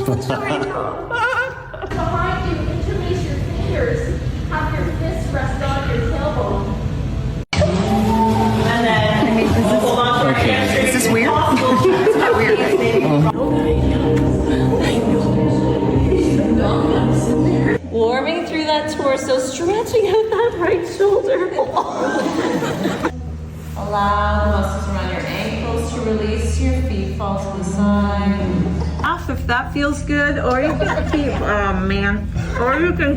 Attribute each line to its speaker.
Speaker 1: Behind you, interlace your fingers. Have your fists rest on your tailbone. And then hold on to your hamstring.
Speaker 2: Is this weird?
Speaker 1: It's not weird. Warming through that torso, stretching out that right shoulder. Allow the muscles around your ankles to release. Your feet fall to the side.
Speaker 2: Off if that feels good, or you can keep, oh man, or you can,